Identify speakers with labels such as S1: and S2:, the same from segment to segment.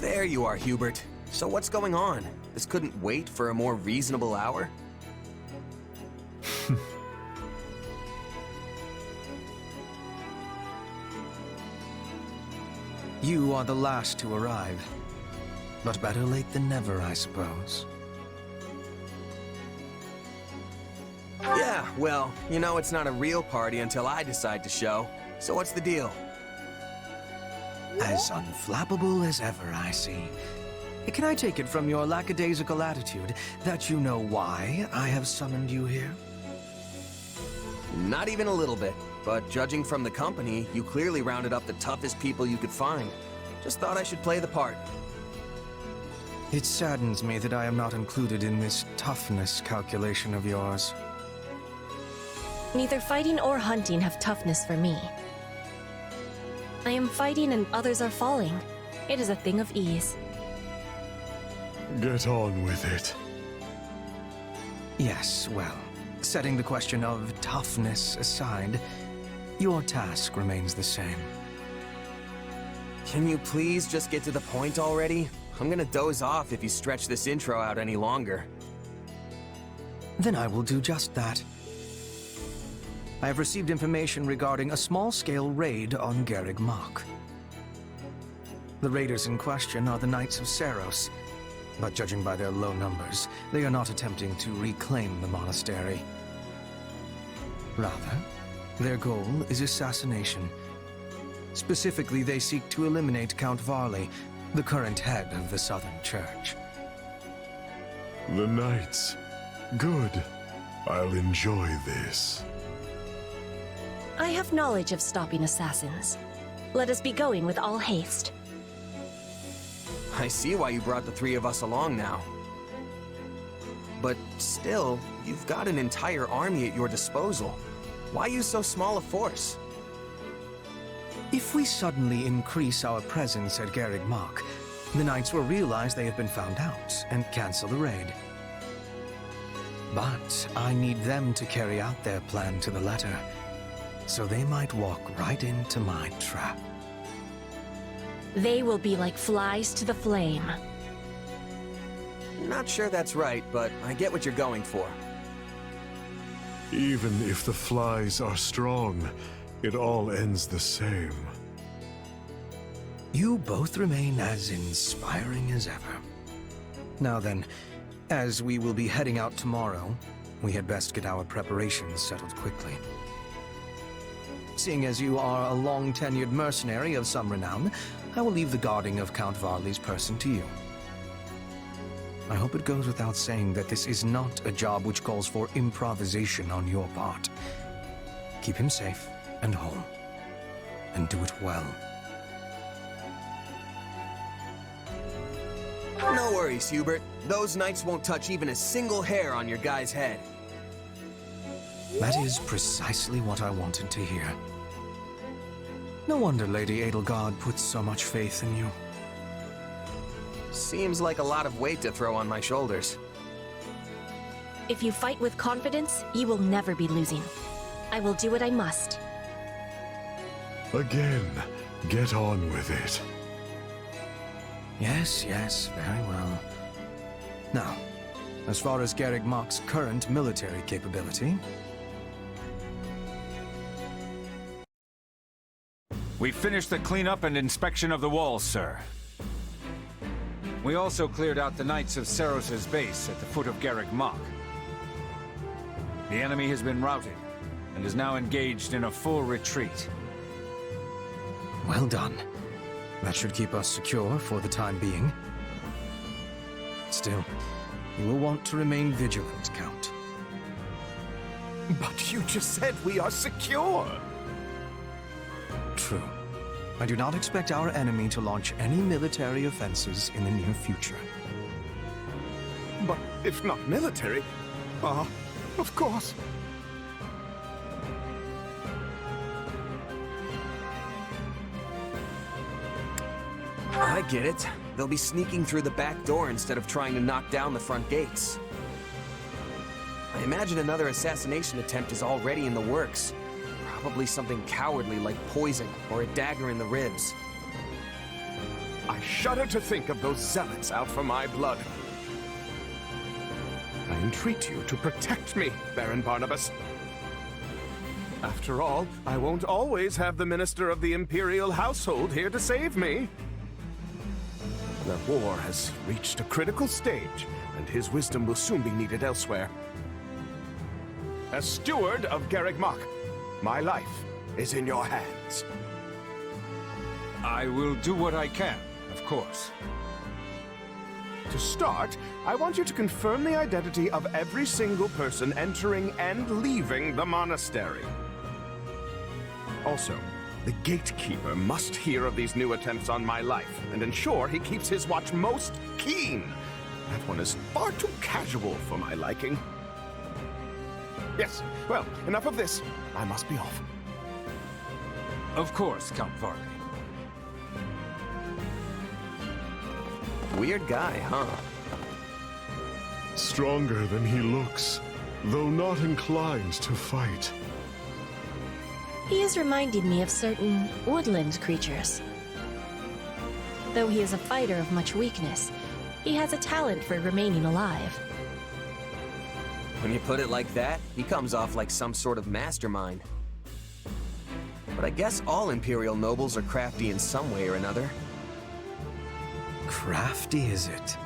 S1: There you are, Hubert. So what's going on? This couldn't wait for a more reasonable hour?
S2: You are the last to arrive. But better late than never, I suppose.
S1: Yeah, well, you know it's not a real party until I decide to show. So what's the deal?
S2: As unflappable as ever, I see. Can I take it from your lackadaisical attitude that you know why I have summoned you here?
S1: Not even a little bit. But judging from the company, you clearly rounded up the toughest people you could find. Just thought I should play the part.
S2: It saddens me that I am not included in this toughness calculation of yours.
S3: Neither fighting or hunting have toughness for me. I am fighting and others are falling. It is a thing of ease.
S4: Get on with it.
S2: Yes, well, setting the question of toughness aside, your task remains the same.
S1: Can you please just get to the point already? I'm gonna doze off if you stretch this intro out any longer.
S2: Then I will do just that. I have received information regarding a small-scale raid on Garreg Mach. The raiders in question are the Knights of Seiros, but judging by their low numbers, they are not attempting to reclaim the monastery. Rather, their goal is assassination. Specifically, they seek to eliminate Count Varley, the current head of the Southern Church.
S4: The Knights. Good. I'll enjoy this.
S3: I have knowledge of stopping assassins. Let us be going with all haste.
S1: I see why you brought the three of us along now. But still, you've got an entire army at your disposal. Why use so small a force?
S2: If we suddenly increase our presence at Garreg Mach, the Knights will realize they have been found out and cancel the raid. But I need them to carry out their plan to the letter, so they might walk right into my trap.
S3: They will be like flies to the flame.
S1: Not sure that's right, but I get what you're going for.
S4: Even if the flies are strong, it all ends the same.
S2: You both remain as inspiring as ever. Now then, as we will be heading out tomorrow, we had best get our preparations settled quickly. Seeing as you are a long-tenured mercenary of some renown, I will leave the guarding of Count Varley's person to you. I hope it goes without saying that this is not a job which calls for improvisation on your part. Keep him safe and whole, and do it well.
S1: No worries, Hubert. Those knights won't touch even a single hair on your guy's head.
S2: That is precisely what I wanted to hear. No wonder Lady Edelgard puts so much faith in you.
S1: Seems like a lot of weight to throw on my shoulders.
S3: If you fight with confidence, you will never be losing. I will do what I must.
S4: Again, get on with it.
S2: Yes, yes, very well. Now, as far as Garreg Mach's current military capability...
S5: We finished the cleanup and inspection of the walls, sir. We also cleared out the Knights of Seiros' base at the foot of Garreg Mach. The enemy has been routed, and is now engaged in a full retreat.
S2: Well done. That should keep us secure for the time being. Still, you will want to remain vigilant, Count.
S6: But you just said we are secure!
S2: True. I do not expect our enemy to launch any military offenses in the near future.
S6: But if not military, of course.
S1: I get it. They'll be sneaking through the back door instead of trying to knock down the front gates. I imagine another assassination attempt is already in the works. Probably something cowardly like poison or a dagger in the ribs.
S6: I shudder to think of those zealots out for my blood. I entreat you to protect me, Baron Barnabas. After all, I won't always have the Minister of the Imperial Household here to save me. The war has reached a critical stage, and his wisdom will soon be needed elsewhere. As steward of Garreg Mach, my life is in your hands.
S5: I will do what I can, of course.
S6: To start, I want you to confirm the identity of every single person entering and leaving the monastery. Also, the gatekeeper must hear of these new attempts on my life and ensure he keeps his watch most keen. That one is far too casual for my liking. Yes, well, enough of this. I must be off.
S5: Of course, Count Varley.
S1: Weird guy, huh?
S4: Stronger than he looks, though not inclined to fight.
S3: He is reminding me of certain woodland creatures. Though he is a fighter of much weakness, he has a talent for remaining alive.
S1: When you put it like that, he comes off like some sort of mastermind. But I guess all Imperial nobles are crafty in some way or another.
S2: Crafty, is it?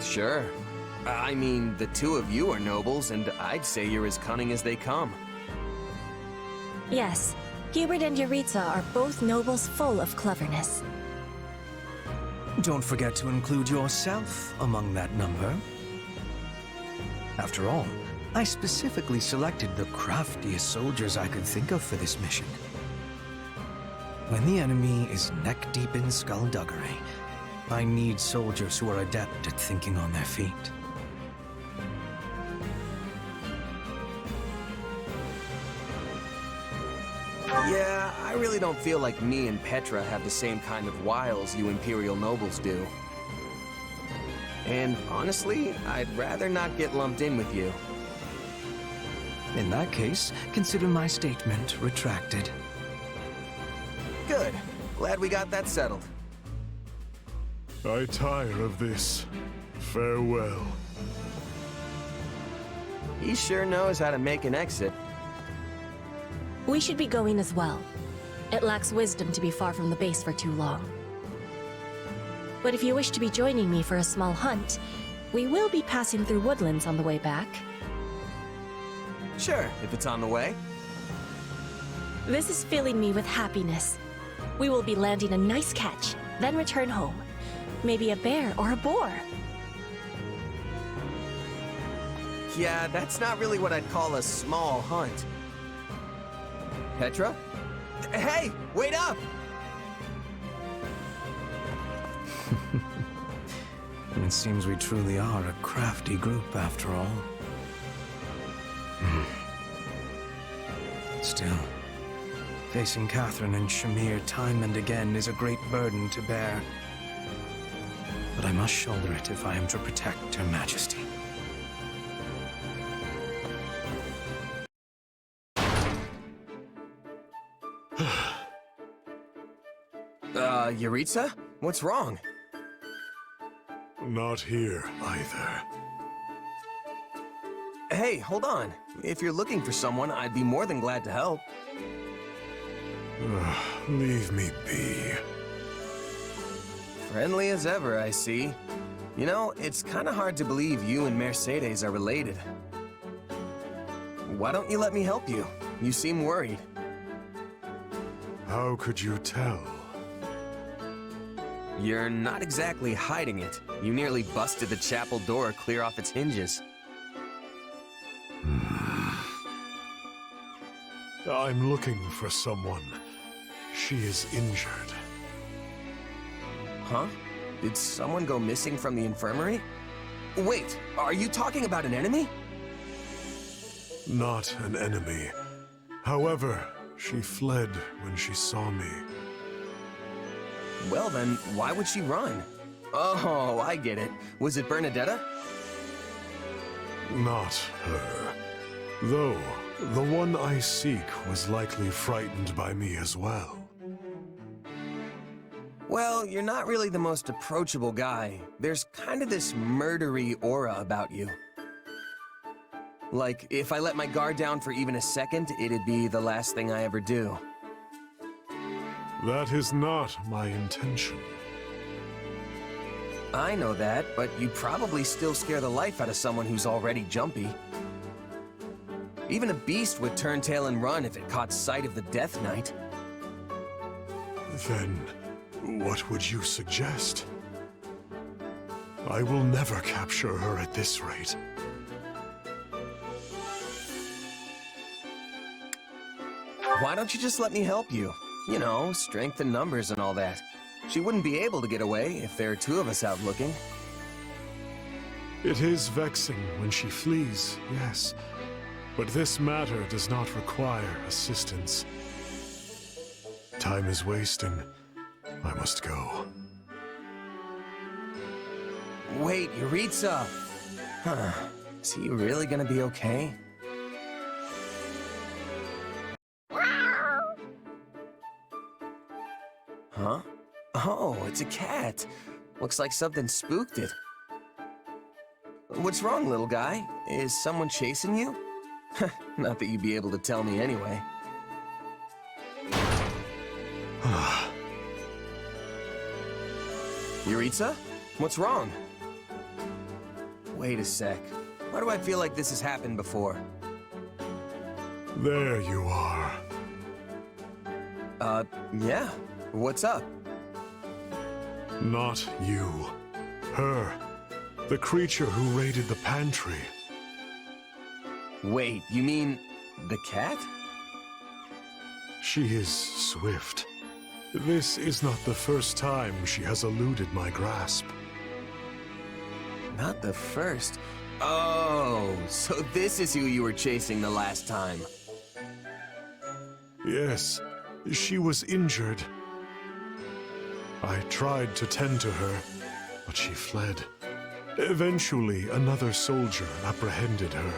S1: Sure. I mean, the two of you are nobles, and I'd say you're as cunning as they come.
S3: Yes, Hubert and Jeritza are both nobles full of cleverness.
S2: Don't forget to include yourself among that number. After all, I specifically selected the craftiest soldiers I could think of for this mission. When the enemy is neck-deep in skullduggery, I need soldiers who are adept at thinking on their feet.
S1: Yeah, I really don't feel like me and Petra have the same kind of wiles you Imperial nobles do. And honestly, I'd rather not get lumped in with you.
S2: In that case, consider my statement retracted.
S1: Good. Glad we got that settled.
S4: I tire of this. Farewell.
S1: He sure knows how to make an exit.
S3: We should be going as well. It lacks wisdom to be far from the base for too long. But if you wish to be joining me for a small hunt, we will be passing through woodlands on the way back.
S1: Sure, if it's on the way.
S3: This is filling me with happiness. We will be landing a nice catch, then return home. Maybe a bear or a boar.
S1: Yeah, that's not really what I'd call a small hunt. Petra? Hey, wait up!
S2: It seems we truly are a crafty group after all. Still, facing Catherine and Shamir time and again is a great burden to bear. But I must shoulder it if I am to protect Her Majesty.
S1: Jeritza? What's wrong?
S4: Not here, either.
S1: Hey, hold on. If you're looking for someone, I'd be more than glad to help.
S4: Leave me be.
S1: Friendly as ever, I see. You know, it's kind of hard to believe you and Mercedes are related. Why don't you let me help you? You seem worried.
S4: How could you tell?
S1: You're not exactly hiding it. You nearly busted the chapel door clear off its hinges.
S4: I'm looking for someone. She is injured.
S1: Huh? Did someone go missing from the infirmary? Wait, are you talking about an enemy?
S4: Not an enemy. However, she fled when she saw me.
S1: Well then, why would she run? Oh, I get it. Was it Bernadetta?
S4: Not her. Though, The one I seek was likely frightened by me as well.
S1: Well, you're not really the most approachable guy. There's kind of this murdery aura about you. Like, if I let my guard down for even a second, it'd be the last thing I ever do.
S4: That is not my intention.
S1: I know that, but you'd probably still scare the life out of someone who's already jumpy. Even a beast would turn tail and run if it caught sight of the Death Knight.
S4: Then, what would you suggest? I will never capture her at this rate.
S1: Why don't you just let me help you? You know, strength in numbers and all that. She wouldn't be able to get away if there are two of us out looking.
S4: It is vexing when she flees, yes. But this matter does not require assistance. Time is wasting. I must go.
S1: Wait, Jeritza! Huh. Is he really gonna be okay? Huh? Oh, it's a cat. Looks like something spooked it. What's wrong, little guy? Is someone chasing you? Not that you'd be able to tell me anyway. Jeritza? What's wrong? Wait a sec. Why do I feel like this has happened before?
S4: There you are.
S1: Yeah. What's up?
S4: Not you. Her. The creature who raided the pantry.
S1: Wait, you mean the cat?
S4: She is swift. This is not the first time she has eluded my grasp.
S1: Not the first. Oh, so this is who you were chasing the last time.
S4: Yes, she was injured. I tried to tend to her, but she fled. Eventually, another soldier apprehended her.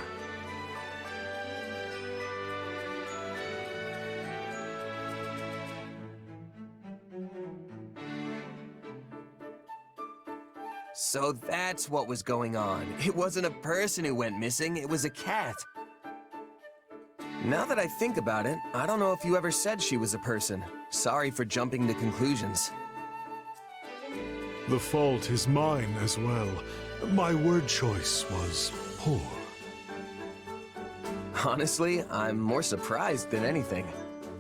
S1: So that's what was going on. It wasn't a person who went missing, it was a cat. Now that I think about it, I don't know if you ever said she was a person. Sorry for jumping to conclusions.
S4: The fault is mine as well. My word choice was poor.
S1: Honestly, I'm more surprised than anything.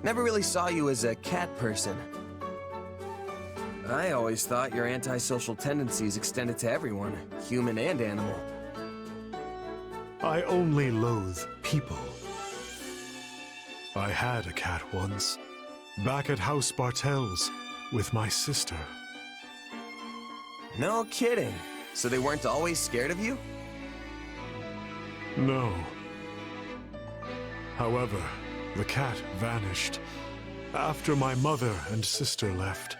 S1: Never really saw you as a cat person. I always thought your antisocial tendencies extended to everyone, human and animal.
S4: I only loathe people. I had a cat once, back at House Bartels, with my sister.
S1: No kidding. So they weren't always scared of you?
S4: No. However, the cat vanished after my mother and sister left.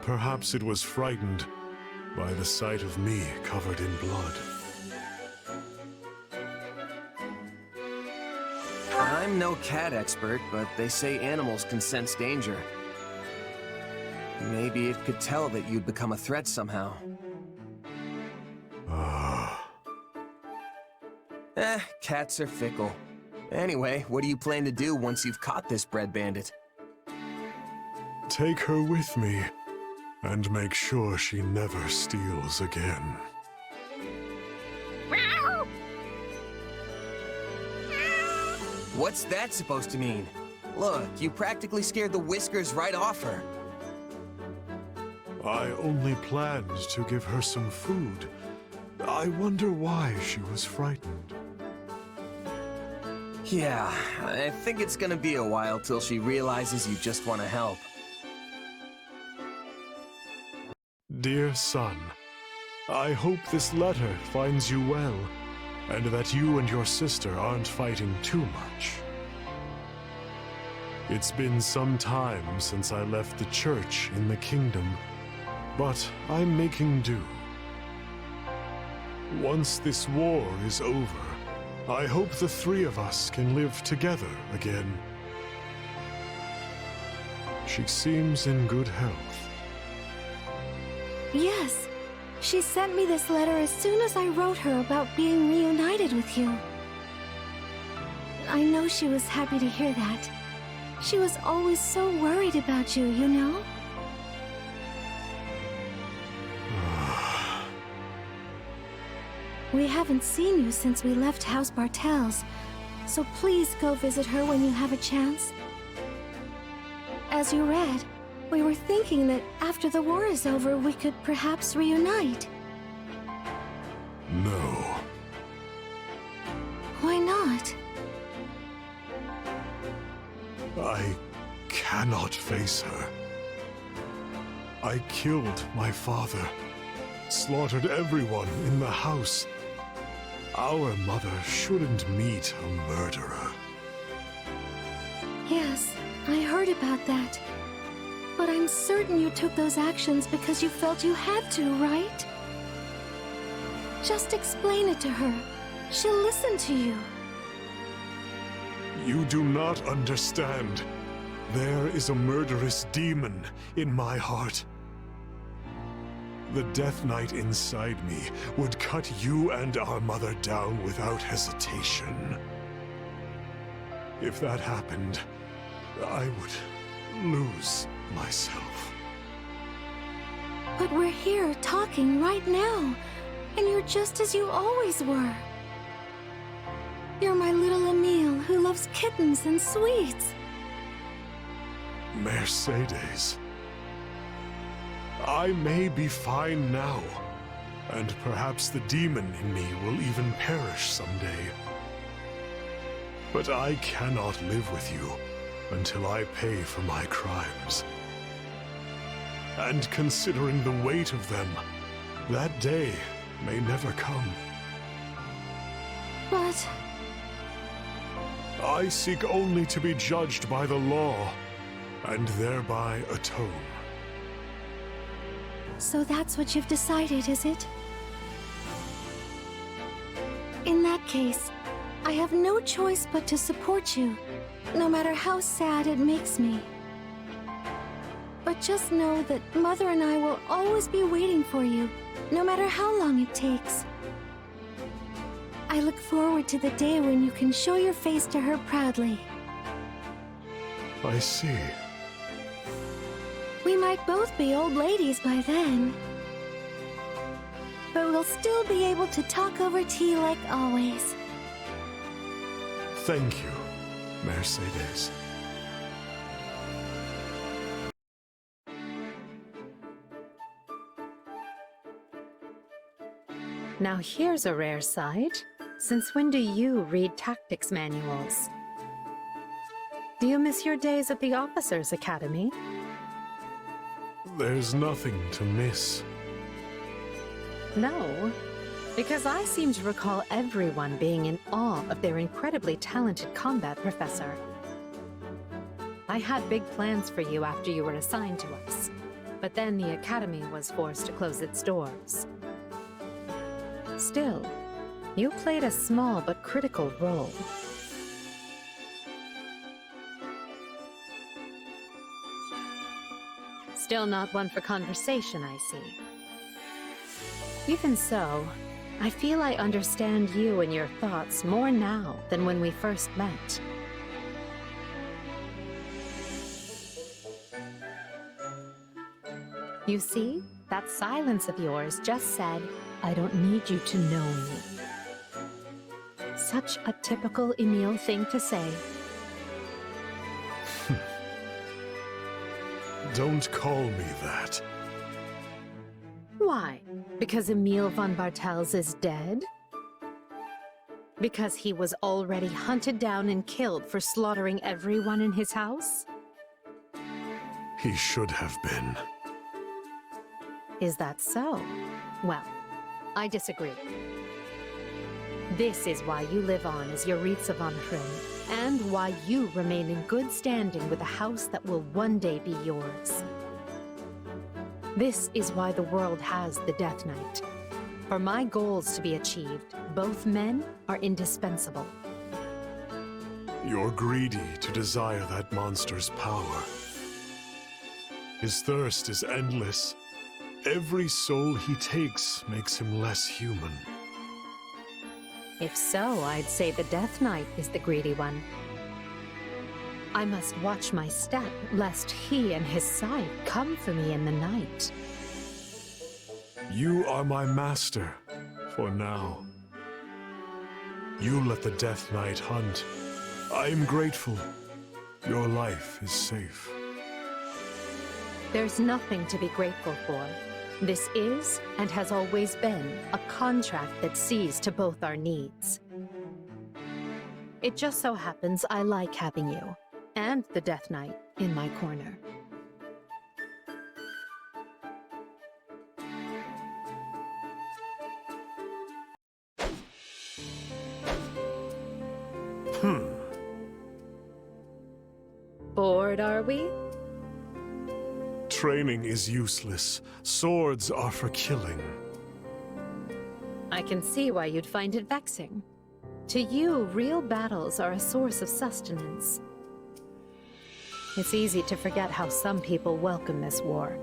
S4: Perhaps it was frightened by the sight of me covered in blood.
S1: I'm no cat expert, but they say animals can sense danger. Maybe it could tell that you'd become a threat somehow. Cats are fickle. Anyway, what do you plan to do once you've caught this bread bandit?
S4: Take her with me, and make sure she never steals again.
S1: What's that supposed to mean? Look, you practically scared the whiskers right off her.
S4: I only planned to give her some food. I wonder why she was frightened.
S1: Yeah, I think it's gonna be a while till she realizes you just want to help.
S4: Dear son, I hope this letter finds you well, and that you and your sister aren't fighting too much. It's been some time since I left the church in the kingdom, but I'm making do. Once this war is over, I hope the three of us can live together again. She seems in good health.
S7: Yes. She sent me this letter as soon as I wrote her about being reunited with you. I know she was happy to hear that. She was always so worried about you, you know? We haven't seen you since we left House Bartels, so please go visit her when you have a chance. As you read, we were thinking that after the war is over, we could perhaps reunite.
S4: No.
S7: Why not?
S4: I cannot face her. I killed my father, slaughtered everyone in the house. Our mother shouldn't meet a murderer.
S7: Yes, I heard about that. But I'm certain you took those actions because you felt you had to, right? Just explain it to her. She'll listen to you.
S4: You do not understand. There is a murderous demon in my heart. The Death Knight inside me would cut you and our mother down without hesitation. If that happened, I would lose myself.
S7: But we're here talking right now, and you're just as you always were. You're my little Emile who loves kittens and sweets.
S4: Mercedes. I may be fine now, and perhaps the demon in me will even perish someday. But I cannot live with you until I pay for my crimes. And considering the weight of them, that day may never come.
S7: But
S4: I seek only to be judged by the law, and thereby atone.
S7: so that's what you've decided, is it? In that case, I have no choice but to support you, no matter how sad it makes me. But just know that Mother and I will always be waiting for you, no matter how long it takes. I look forward to the day when you can show your face to her proudly.
S4: I see.
S7: We might both be old ladies by then. But we'll still be able to talk over tea like always.
S4: Thank you, Mercedes.
S8: Now here's a rare sight. Since when do you read tactics manuals? Do you miss your days at the Officers' Academy?
S4: There's nothing to miss.
S8: No, because I seem to recall everyone being in awe of their incredibly talented combat professor. I had big plans for you after you were assigned to us, but then the Academy was forced to close its doors. Still, you played a small but critical role. Still not one for conversation, I see. Even so, I feel I understand you and your thoughts more now than when we first met. You see, that silence of yours just said, I don't need you to know me. Such a typical Emile thing to say.
S4: Don't call me that.
S8: Why? Because Emile von Bartels is dead? Because he was already hunted down and killed for slaughtering everyone in his house?
S4: He should have been.
S8: Is that so? Well, I disagree. This is why you live on as Jeritza von Hrim, and why you remain in good standing with a house that will one day be yours. This is why the world has the Death Knight. For my goals to be achieved, both men are indispensable.
S4: You're greedy to desire that monster's power. His thirst is endless. Every soul he takes makes him less human.
S8: If so, I'd say the Death Knight is the greedy one. I must watch my step, lest he and his side come for me in the night.
S4: You are my master, for now. You let the Death Knight hunt. I am grateful. Your life is safe.
S8: There's nothing to be grateful for. This is, and has always been, a contract that sees to both our needs. It just so happens I like having you, and the Death Knight, in my corner. Bored, are we?
S4: Training is useless. Swords are for killing.
S8: I can see why you'd find it vexing. To you, real battles are a source of sustenance. It's easy to forget how some people welcome this war,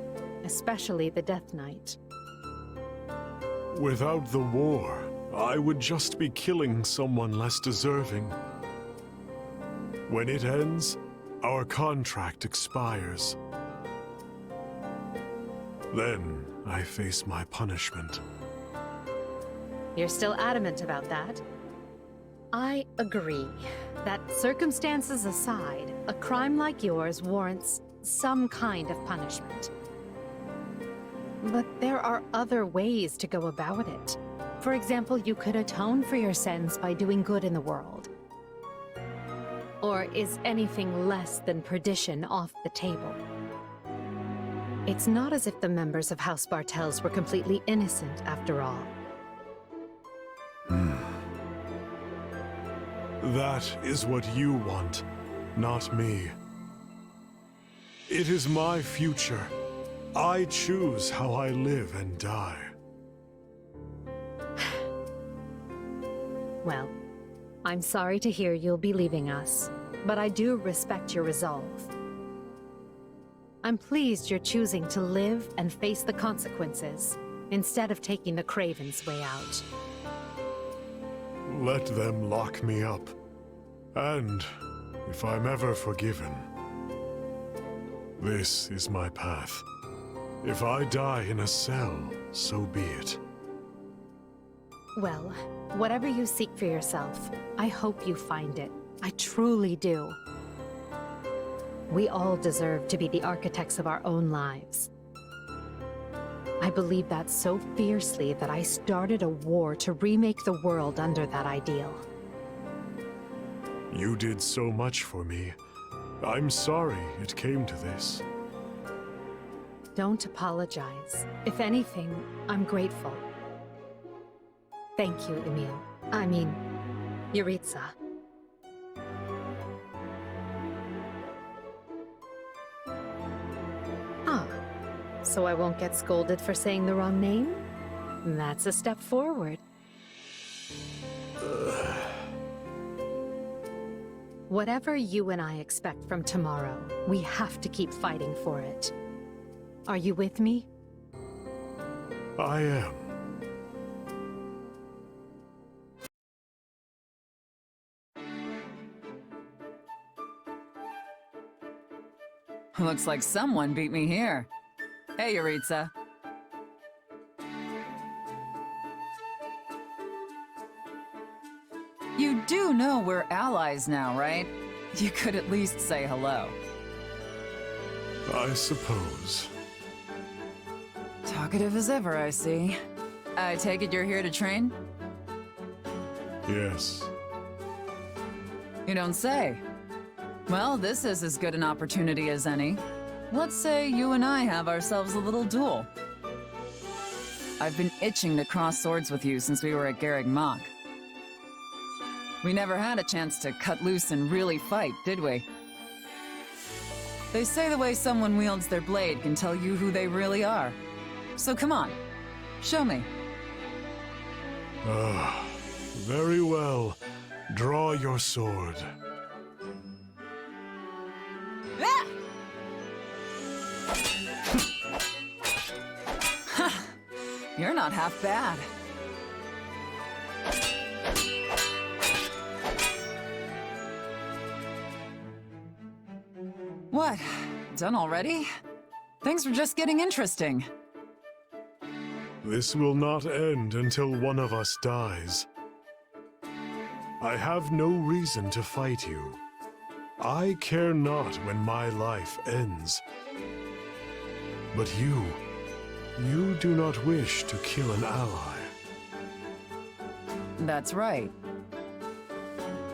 S8: especially the Death Knight.
S4: Without the war, I would just be killing someone less deserving. When it ends, our contract expires. Then I face my punishment.
S8: You're still adamant about that? I agree that, circumstances aside, a crime like yours warrants some kind of punishment. But there are other ways to go about it. For example, you could atone for your sins by doing good in the world. Or is anything less than perdition off the table? It's not as if the members of House Bartels were completely innocent, after all.
S4: That is what you want, not me. It is my future. I choose how I live and die.
S8: Well, I'm sorry to hear you'll be leaving us, but I do respect your resolve. I'm pleased you're choosing to live and face the consequences, instead of taking the Craven's way out.
S4: Let them lock me up. And if I'm ever forgiven, this is my path. If I die in a cell, so be it.
S8: Well, whatever you seek for yourself, I hope you find it. I truly do. We all deserve to be the architects of our own lives. I believe that so fiercely that I started a war to remake the world under that ideal.
S4: You did so much for me. I'm sorry it came to this.
S8: Don't apologize. If anything, I'm grateful. Thank you, Emil. I mean, Jeritza. Ah, so I won't get scolded for saying the wrong name? That's a step forward. Whatever you and I expect from tomorrow, we have to keep fighting for it. Are you with me?
S4: I am.
S9: Looks like someone beat me here. Hey, Jeritza. You do know we're allies now, right? You could at least say hello.
S4: I suppose.
S9: Talkative as ever, I see. I take it you're here to train?
S4: Yes.
S9: You don't say. Well, this is as good an opportunity as any. Let's say you and I have ourselves a little duel. I've been itching to cross swords with you since we were at Garreg Mach. We never had a chance to cut loose and really fight, did we? They say the way someone wields their blade can tell you who they really are. So come on, show me.
S4: Ah, very well. Draw your sword.
S9: Ah! You're not half bad. What? Done already? Things were just getting interesting.
S4: This will not end until one of us dies. I have no reason to fight you. I care not when my life ends. But you do not wish to kill an ally.
S9: That's right.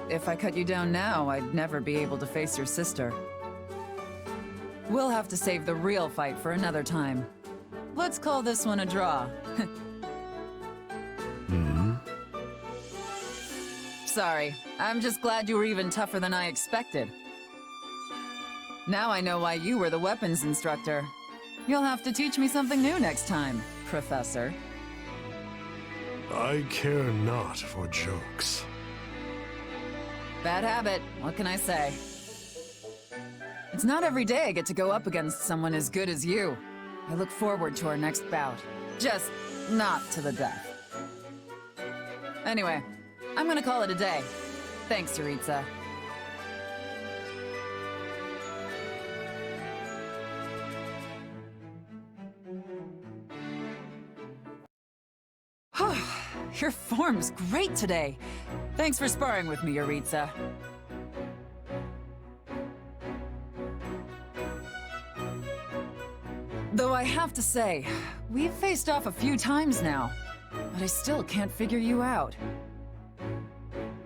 S9: If I cut you down now, I'd never be able to face your sister. We'll have to save the real fight for another time. Let's call this one a draw. Sorry, I'm just glad you were even tougher than I expected. Now I know why you were the weapons instructor. You'll have to teach me something new next time, Professor.
S4: I care not for jokes.
S9: Bad habit, what can I say? It's not every day I get to go up against someone as good as you. I look forward to our next bout. Just not to the death. Anyway, I'm gonna call it a day. Thanks, Jeritza. Your form's great today. Thanks for sparring with me, Jeritza. Though I have to say, we've faced off a few times now, but I still can't figure you out.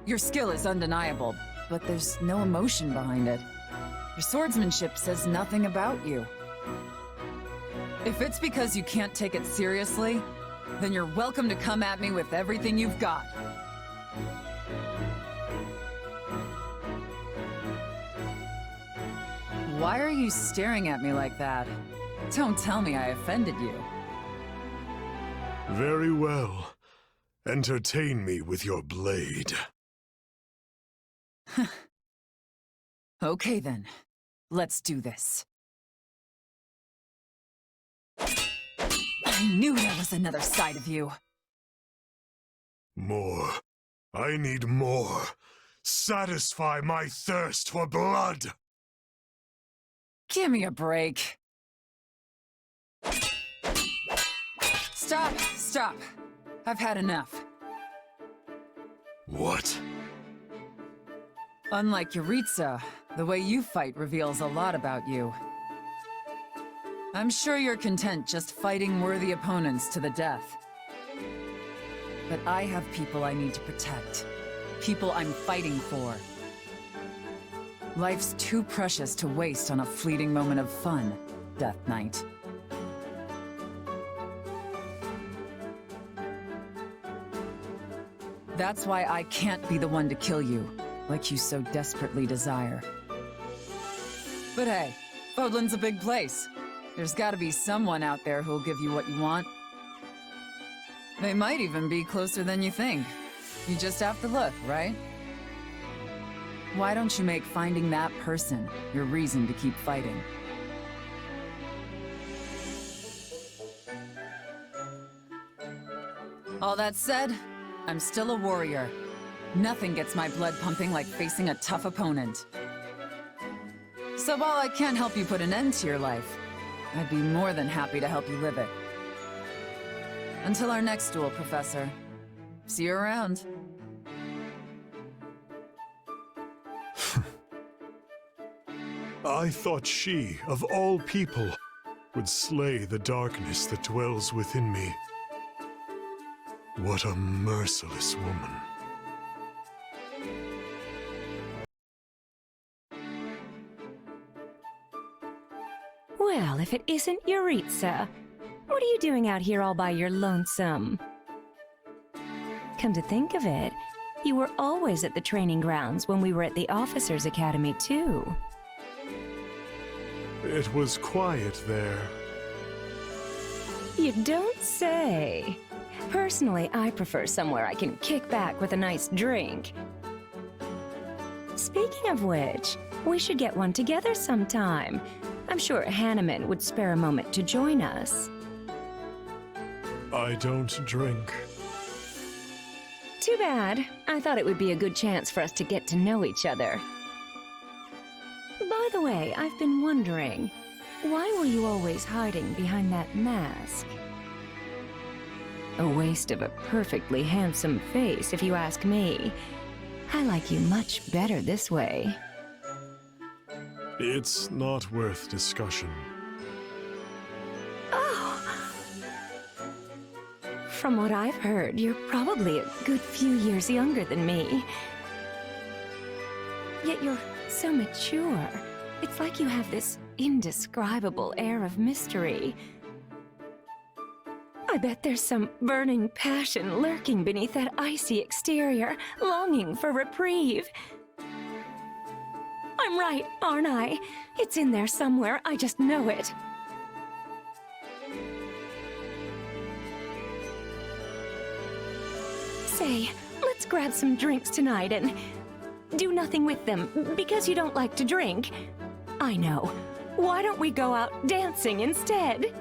S9: Your skill is undeniable, but there's no emotion behind it. Your swordsmanship says nothing about you. If it's because you can't take it seriously, then you're welcome to come at me with everything you've got. Why are you staring at me like that? Don't tell me I offended you.
S4: Very well. Entertain me with your blade.
S9: Okay then, let's do this. I knew there was another side of you.
S4: More. I need more. Satisfy my thirst for blood.
S9: Give me a break. Stop. I've had enough.
S4: What?
S9: Unlike Jeritza, the way you fight reveals a lot about you. I'm sure you're content just fighting worthy opponents to the death. But I have people I need to protect. People I'm fighting for. Life's too precious to waste on a fleeting moment of fun, Death Knight. That's why I can't be the one to kill you, like you so desperately desire. But hey, Fodlan's a big place. There's gotta be someone out there who'll give you what you want. They might even be closer than you think. You just have to look, right? Why don't you make finding that person your reason to keep fighting? All that said, I'm still a warrior. Nothing gets my blood pumping like facing a tough opponent. So while I can't help you put an end to your life, I'd be more than happy to help you live it. Until our next duel, Professor. See you around.
S4: I thought she, of all people, would slay the darkness that dwells within me. What a merciless woman.
S10: Well, if it isn't Jeritza, what are you doing out here all by your lonesome? Come to think of it, you were always at the training grounds when we were at the Officers' Academy, too.
S4: It was quiet there.
S10: You don't say. Personally, I prefer somewhere I can kick back with a nice drink. Speaking of which, we should get one together sometime. I'm sure Hanneman would spare a moment to join us.
S4: I don't drink.
S10: Too bad. I thought it would be a good chance for us to get to know each other. By the way, I've been wondering, why were you always hiding behind that mask? A waste of a perfectly handsome face, if you ask me. I like you much better this way.
S4: It's not worth discussion.
S10: Oh! From what I've heard, you're probably a good few years younger than me. Yet you're so mature. It's like you have this indescribable air of mystery. I bet there's some burning passion lurking beneath that icy exterior, longing for reprieve. I'm right, aren't I? It's in there somewhere, I just know it. Say, let's grab some drinks tonight and do nothing with them, because you don't like to drink. I know. Why don't we go out dancing instead?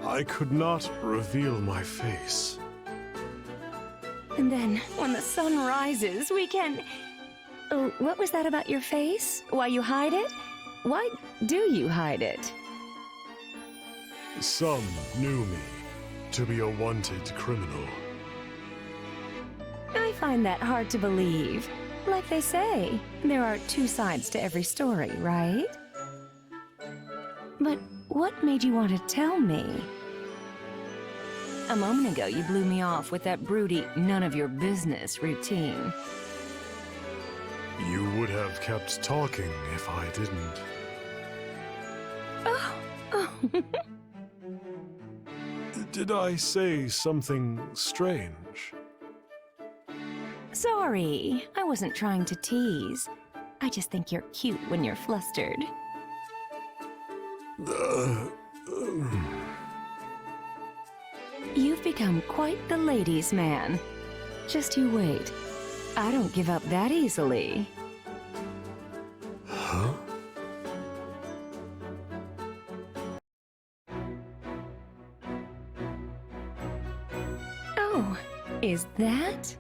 S4: I could not reveal my face.
S10: And then, when the sun rises, we can... Oh, what was that about your face? Why you hide it? Why do you hide it?
S4: Some knew me to be a wanted criminal.
S10: I find that hard to believe. Like they say, there are two sides to every story, right? But what made you want to tell me? A moment ago, you blew me off with that broody, none-of-your-business routine.
S4: You would have kept talking if I didn't.
S10: Oh.
S4: Did I say something strange?
S10: Sorry, I wasn't trying to tease. I just think you're cute when you're flustered. You've become quite the ladies' man. Just you wait. I don't give up that easily.
S4: Huh?
S10: Oh, is that?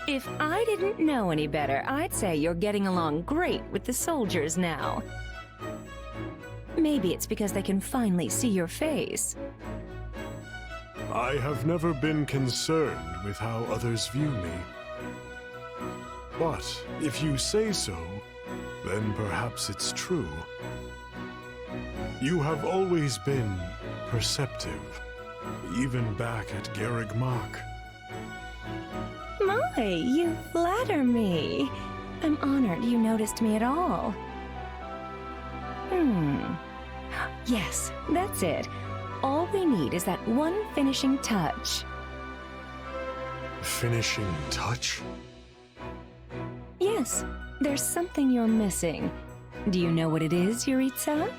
S10: If I didn't know any better, I'd say you're getting along great with the soldiers now. Maybe it's because they can finally see your face.
S4: I have never been concerned with how others view me. But if you say so, then perhaps it's true. You have always been perceptive, even back at Garreg Mach.
S10: My, you flatter me. I'm honored you noticed me at all. Yes, that's it. All we need is that one finishing touch.
S4: Finishing touch?
S10: Yes, there's something you're missing. Do you know what it is, Jeritza?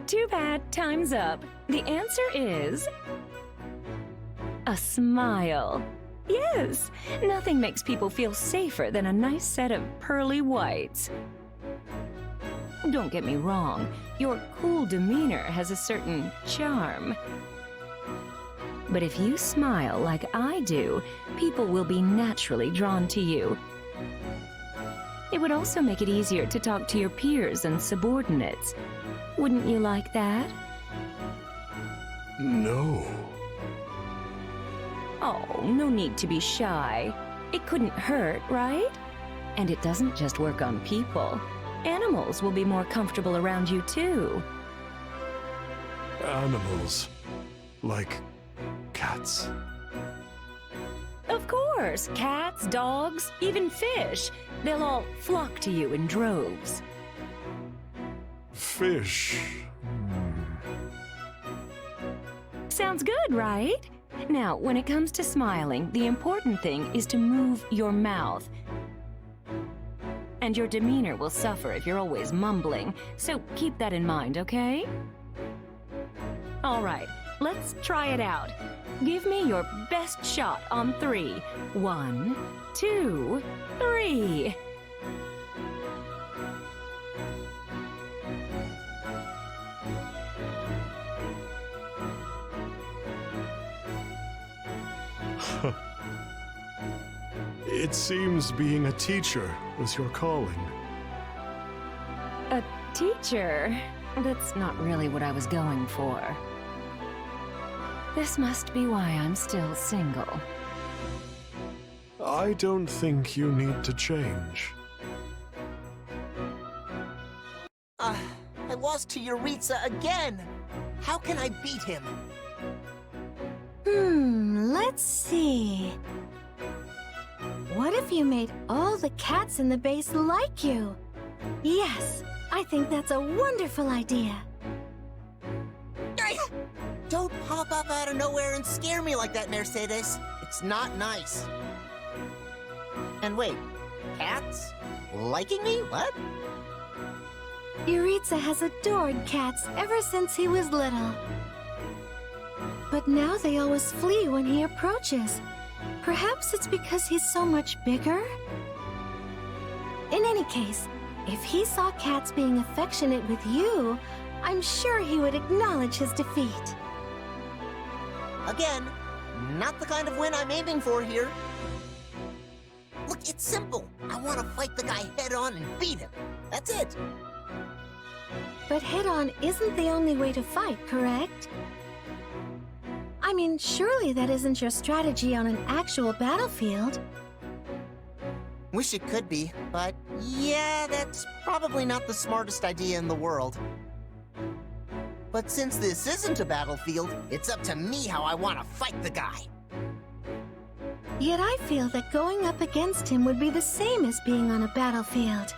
S10: Too bad, time's up. The answer is... a smile. Yes, nothing makes people feel safer than a nice set of pearly whites. Don't get me wrong, your cool demeanor has a certain charm. But if you smile like I do, people will be naturally drawn to you. It would also make it easier to talk to your peers and subordinates. Wouldn't you like that?
S4: No.
S10: Oh, no need to be shy. It couldn't hurt, right? And it doesn't just work on people. Animals will be more comfortable around you, too.
S4: Animals. Like cats.
S10: Of course! Cats, dogs, even fish. They'll all flock to you in droves.
S4: Fish.
S10: Sounds good, right? Now, when it comes to smiling, the important thing is to move your mouth. And your demeanor will suffer if you're always mumbling, so keep that in mind, okay? All right, let's try it out. Give me your best shot on 3. 1, 2, 3.
S4: It seems being a teacher was your calling.
S10: A teacher? That's not really what I was going for. This must be why I'm still single.
S4: I don't think you need to change.
S11: I lost to Jeritza again! How can I beat him?
S7: Let's see. What if you made all the cats in the base like you? Yes, I think that's a wonderful idea.
S11: Don't pop up out of nowhere and scare me like that, Mercedes. It's not nice. And wait, cats? Liking me? What?
S7: Jeritza has adored cats ever since he was little. But now they always flee when he approaches. Perhaps it's because he's so much bigger? In any case, if he saw cats being affectionate with you, I'm sure he would acknowledge his defeat.
S11: Again, not the kind of win I'm aiming for here. Look, it's simple. I want to fight the guy head-on and beat him. That's it.
S7: But head-on isn't the only way to fight, correct? I mean, surely that isn't your strategy on an actual battlefield.
S11: Wish it could be, but yeah, that's probably not the smartest idea in the world. But since this isn't a battlefield, it's up to me how I want to fight the guy.
S7: Yet I feel that going up against him would be the same as being on a battlefield.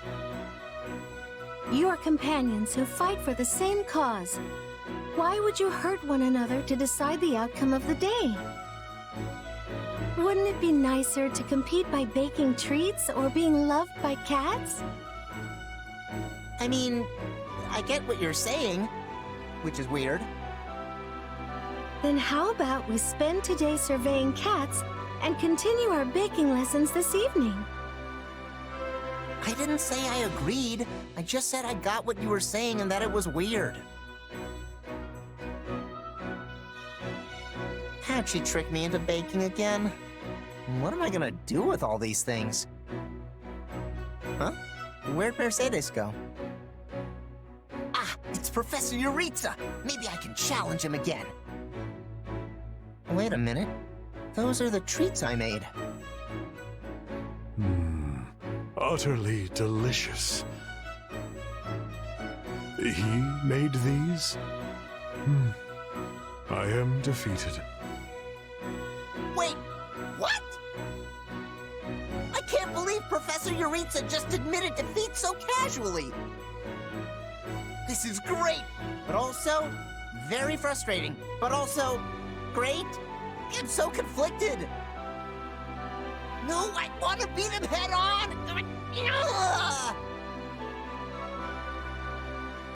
S7: You are companions who fight for the same cause. Why would you hurt one another to decide the outcome of the day? Wouldn't it be nicer to compete by baking treats or being loved by cats?
S11: I mean, I get what you're saying, which is weird.
S7: Then how about we spend today surveying cats and continue our baking lessons this evening?
S11: I didn't say I agreed. I just said I got what you were saying and that it was weird. How'd she trick me into baking again? What am I gonna do with all these things? Huh? Where'd Mercedes go? Ah, it's Professor Jeritza! Maybe I can challenge him again. Wait a minute. Those are the treats I made.
S4: Utterly delicious. He made these? I am defeated.
S11: Wait, what? I can't believe Professor Jeritza just admitted defeat so casually. This is great, but also very frustrating, but also great. I'm so conflicted. No, I want to beat him head on. Ugh!